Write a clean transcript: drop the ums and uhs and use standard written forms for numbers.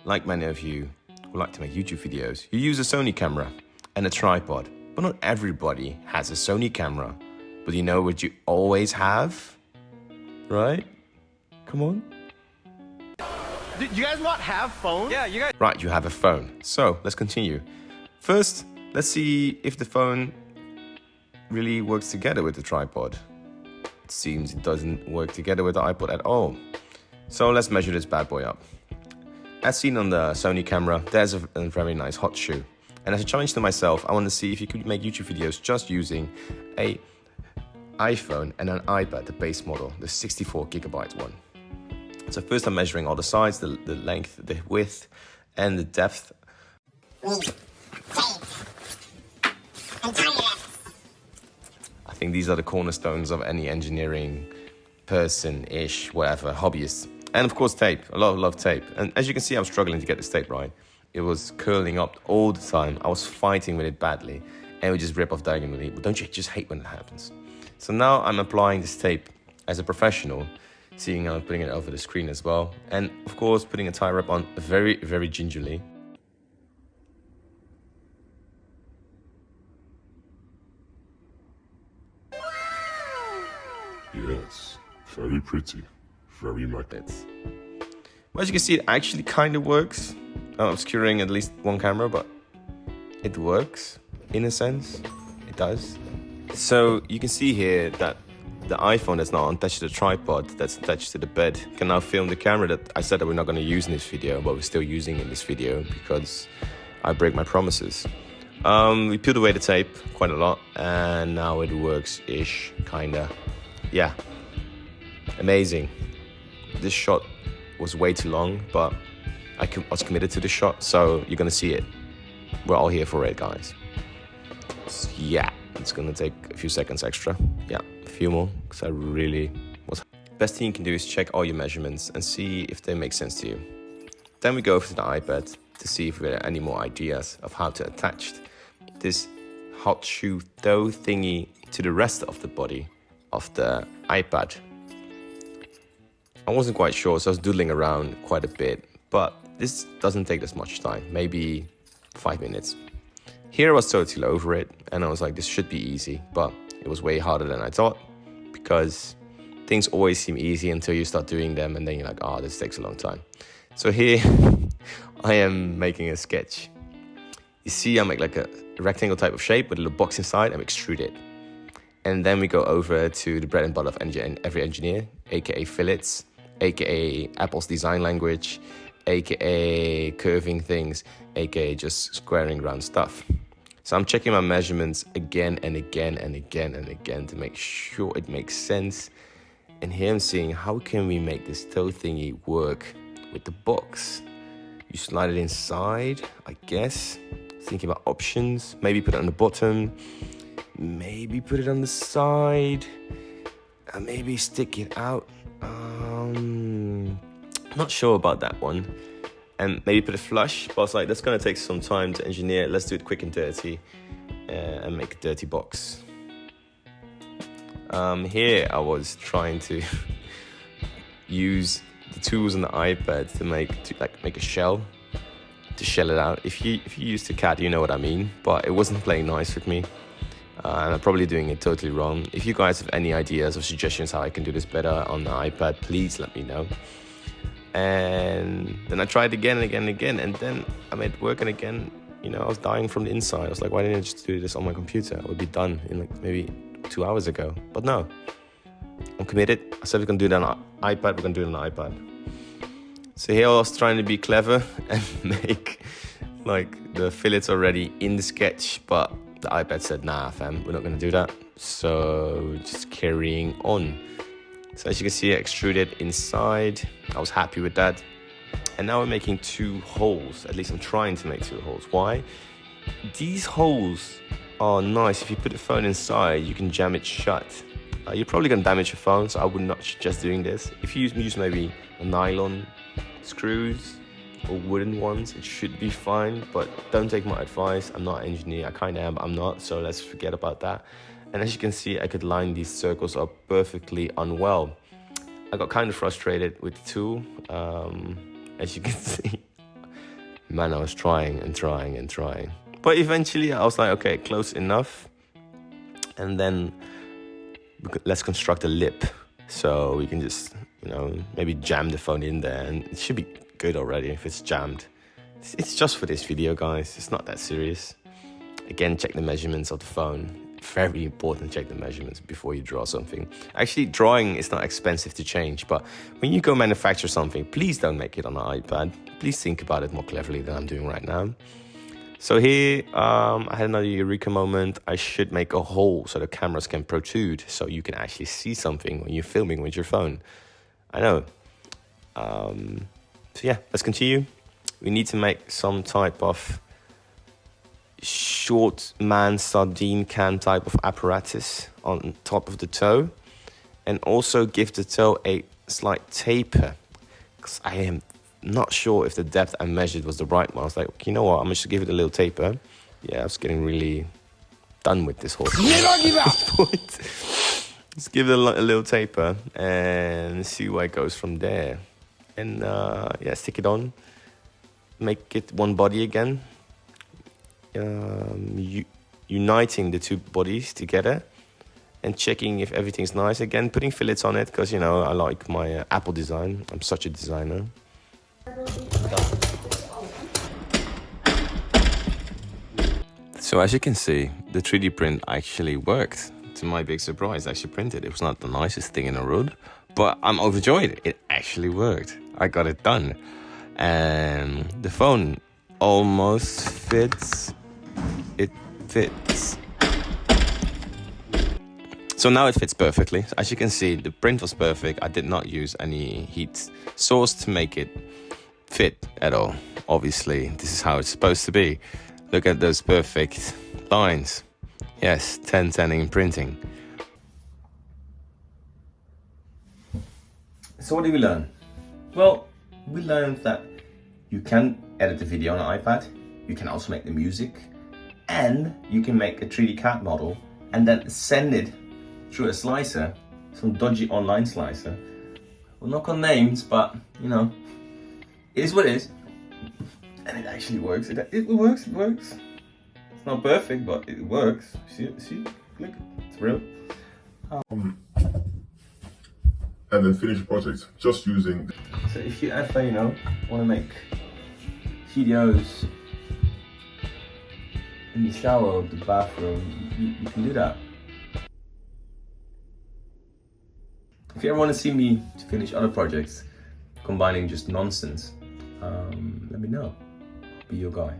Like many of you who like to make YouTube videos, you use a Sony camera and a tripod. But not everybody has a Sony camera. But you know what you always have? Right? Come on. Do you guys not have phones? Yeah, you guys. Right, you have a phone. So let's continue. First, let's see if the phone really works together with the tripod. It seems it doesn't work together with the iPod at all. So let's measure this bad boy up. As seen on the Sony camera, there's a very nice hot shoe. And as a challenge to myself, I want to see if you could make YouTube videos just using an iPhone and an iPad, the base model, the 64GB one. So first I'm measuring all the sides, the length, the width, and the depth. I think these are the cornerstones of any engineering person-ish, whatever, hobbyist. And of course tape, a lot of tape. And as you can see, I'm struggling to get this tape right. It was curling up all the time. I was fighting with it badly and it would just rip off diagonally. But don't you just hate when it happens? So now I'm applying this tape as a professional, seeing I'm putting it over the screen as well. And of course, putting a tie wrap on very, very gingerly. Yes, very pretty, very immaculate. But as you can see, it actually kind of works. I'm obscuring at least one camera, but it works in a sense. It does. So you can see here that the iPhone that's not attached to the tripod, that's attached to the bed, can now film the camera that I said that we're not going to use in this video, but we're still using in this video because I break my promises. We peeled away the tape quite a lot, and now it works-ish, kinda. Yeah, amazing. This shot was way too long, but I was committed to the shot, so you're gonna see it. We're all here for it, guys. So yeah, it's gonna take a few seconds extra. Yeah, a few more, because I really was. Best thing you can do is check all your measurements and see if they make sense to you. Then we go over to the iPad to see if we have any more ideas of how to attach this hot shoe toe thingy to the rest of the body of the iPad. I wasn't quite sure, so I was doodling around quite a bit, but this doesn't take this much time, maybe 5 minutes. Here I was totally over it, and I was like, this should be easy, but it was way harder than I thought, because things always seem easy until you start doing them, and then you're like, oh, this takes a long time. So here, I am making a sketch. You see, I make like a rectangle type of shape with a little box inside, and extrude it. And then we go over to the bread and butter of every engineer, aka fillets, aka Apple's design language, aka curving things, aka just squaring around stuff. So I'm checking my measurements again and again and again and again to make sure it makes sense. And here I'm seeing, how can we make this toe thingy work with the box? You slide it inside, I guess. Thinking about options, maybe put it on the bottom, maybe put it on the side, and maybe stick it out. Not sure about that one. And maybe put it flush, but I was like, that's gonna take some time to engineer. Let's do it quick and dirty and make a dirty box. Here I was trying to use the tools on the iPad to make a shell, to shell it out. If you use the CAD, you know what I mean, but it wasn't playing nice with me. And I'm probably doing it totally wrong. If you guys have any ideas or suggestions how I can do this better on the iPad, please let me know. And then I tried again and again and again, and then I made it work, and again, you know, I was dying from the inside. I was like, why didn't I just do this on my computer? I would be done in like maybe 2 hours ago. But no, I'm committed. I said we're gonna do it on an iPad, we're gonna do it on an iPad. So here I was trying to be clever and make like the fillets already in the sketch, but the iPad said, nah fam, we're not gonna do that. So just carrying on. So as you can see, I extruded inside. I was happy with that. And now we're making 2 holes. At least I'm trying to make 2 holes. Why? These holes are nice. If you put the phone inside, you can jam it shut. You're probably gonna damage your phone, so I would not suggest doing this. If you use maybe a nylon screws or wooden ones, it should be fine, but don't take my advice. I'm not an engineer. I kind of am, but I'm not, so let's forget about that. And as you can see, I could line these circles up perfectly unwell. I got kind of frustrated with the tool. As you can see, Man, I was trying and trying and trying. But eventually I was like, okay, close enough. And then let's construct a lip. So we can just, you know, maybe jam the phone in there, and it should be good already if it's jammed. It's just for this video, guys. It's not that serious. Again, check the measurements of the phone. Very important, check the measurements before you draw something. Actually, drawing is not expensive to change, but when you go manufacture something, please don't make it on an iPad. Please think about it more cleverly than I'm doing right now. So here, I had another eureka moment. I should make a hole so the cameras can protrude, so you can actually see something when you're filming with your phone. I know. So yeah, let's continue. We need to make some type of short man sardine can type of apparatus on top of the toe, and also give the toe a slight taper, because I am not sure if the depth I measured was the right one. I was like, you know what, I'm just gonna give it a little taper. Yeah, I was getting really done with this horse. Never give up. Let's give it a little taper and see where it goes from there. And yeah, stick it on, make it one body again. Uniting the two bodies together and checking if everything's nice. Again, putting fillets on it because, you know, I like my Apple design. I'm such a designer. So as you can see, the 3D print actually worked. To my big surprise, I actually printed. It was not the nicest thing in the world, but I'm overjoyed. It actually worked. I got it done. And the phone almost fits. It fits. So now it fits perfectly. As you can see, the print was perfect. I did not use any heat source to make it fit at all. Obviously, this is how it's supposed to be. Look at those perfect lines. Yes, 1010 in printing. So what did we learn? Well, we learned that you can edit the video on an iPad. You can also make the music. And you can make a 3D CAD model and then send it through a slicer, some dodgy online slicer. We'll knock on names, but you know, it is what it is. And it actually works. It works. It's not perfect, but it works. See, look, it's real. And then finish the project just using. So if you ever, you know, want to make videos in the shower or the bathroom, you can do that. If you ever want to see me to finish other projects combining just nonsense, let me know. I'll be your guy.